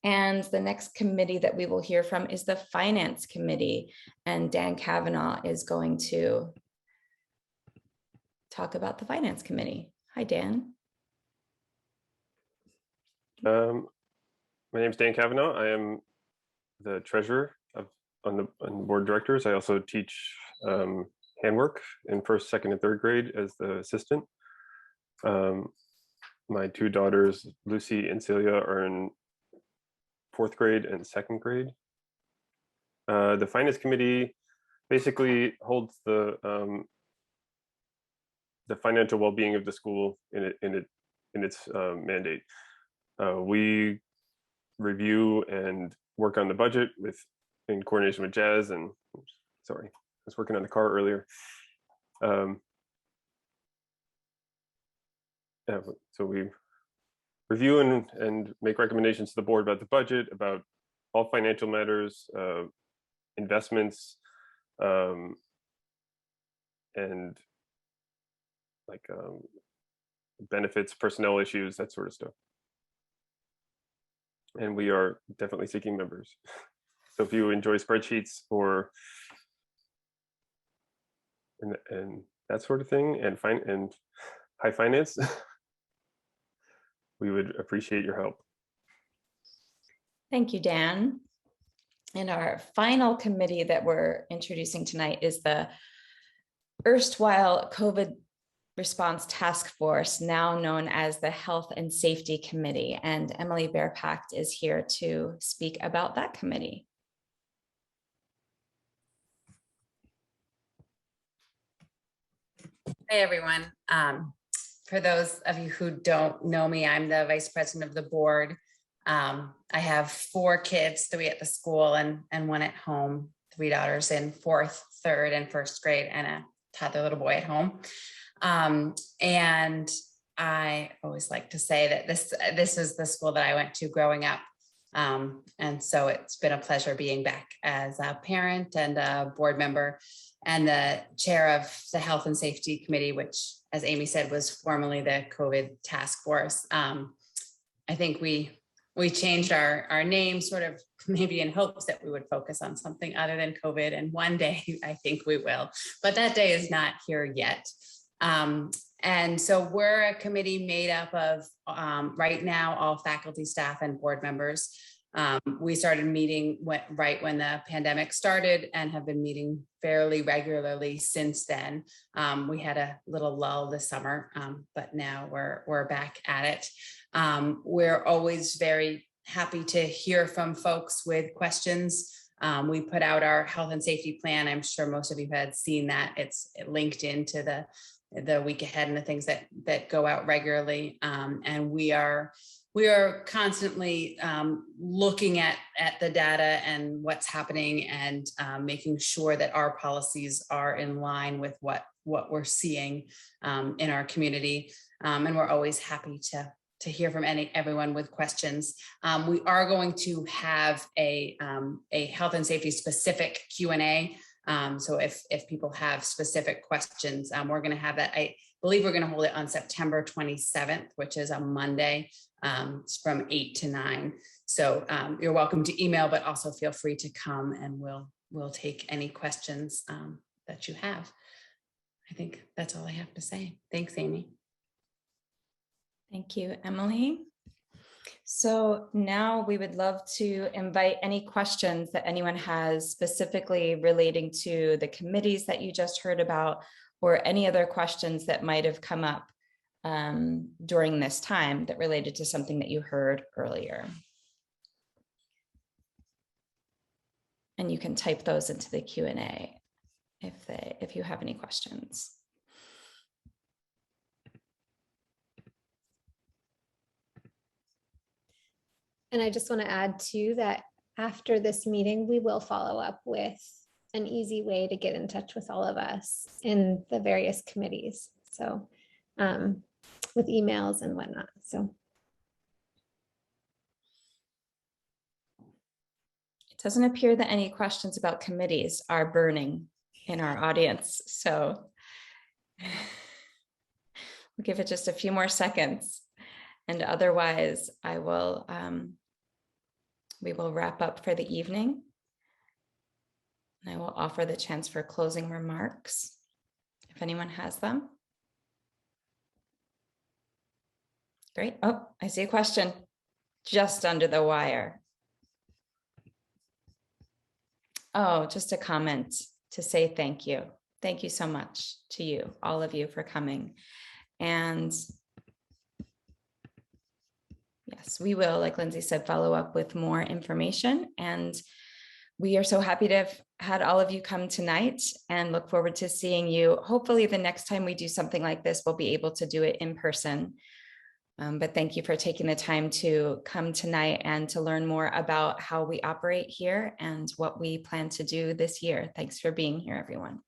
And the next committee that we will hear from is the Finance Committee. And Dan Kavanaugh is going to talk about the Finance Committee. Hi, Dan. My name is Dan Kavanaugh. I am the treasurer on the board of directors. I also teach handwork in first, second, and third grade as the assistant. My two daughters, Lucy and Celia, are in fourth grade and second grade. The Finance Committee basically holds the financial well-being of the school in its mandate. We review and work on the budget in coordination with Jazz, and sorry, I was working on the car earlier. So we review and make recommendations to the board about the budget, about all financial matters, investments, and like benefits, personnel issues, that sort of stuff. And we are definitely seeking members. So if you enjoy spreadsheets and that sort of thing, and high finance, we would appreciate your help. Thank you, Dan. And our final committee that we're introducing tonight is the erstwhile COVID Response Task Force, now known as the Health and Safety Committee. And Emily Bearpacht is here to speak about that committee. Hey, everyone. For those of you who don't know me, I'm the vice president of the board. I have 4 kids, 3 at the school and 1 at home, 3 daughters in 4th, 3rd, and 1st grade, and a toddler little boy at home. And I always like to say that this is the school that I went to growing up. And so it's been a pleasure being back as a parent and a board member and the chair of the Health and Safety Committee, which, as Amy said, was formerly the COVID Task Force. I think we we changed our name sort of maybe in hopes that we would focus on something other than COVID. And one day I think we will, but that day is not here yet. And so we're a committee made up of right now, all faculty, staff, and board members. We started meeting right when the pandemic started and have been meeting fairly regularly since then. We had a little lull this summer, but now we're back at it. We're always very happy to hear from folks with questions. We put out our health and safety plan. I'm sure most of you had seen that. It's linked into the week ahead and the things that go out regularly. And we are constantly looking at the data and what's happening and making sure that our policies are in line with what we're seeing in our community. And we're always happy to hear from everyone with questions. We are going to have a health and safety specific Q&A. So if people have specific questions, we're going to have that. I believe we're going to hold it on September 27th, which is a Monday, from 8 to 9. So you're welcome to email, but also feel free to come and we'll take any questions that you have. I think that's all I have to say. Thanks, Amy. Thank you, Emily. So now we would love to invite any questions that anyone has specifically relating to the committees that you just heard about, or any other questions that might have come up during this time that related to something that you heard earlier. And you can type those into the Q&A if you have any questions. And I just want to add too that after this meeting, we will follow up with an easy way to get in touch with all of us in the various committees. So with emails and whatnot. So it doesn't appear that any questions about committees are burning in our audience. So we'll give it just a few more seconds. And otherwise, we will wrap up for the evening. And I will offer the chance for closing remarks if anyone has them. Great. Oh, I see a question just under the wire. Oh, just a comment to say thank you. Thank you so much to you, all of you, for coming. And yes, we will, like Lindsay said, follow up with more information. And we are so happy to have had all of you come tonight and look forward to seeing you. Hopefully the next time we do something like this, we'll be able to do it in person. But thank you for taking the time to come tonight and to learn more about how we operate here and what we plan to do this year. Thanks for being here, everyone.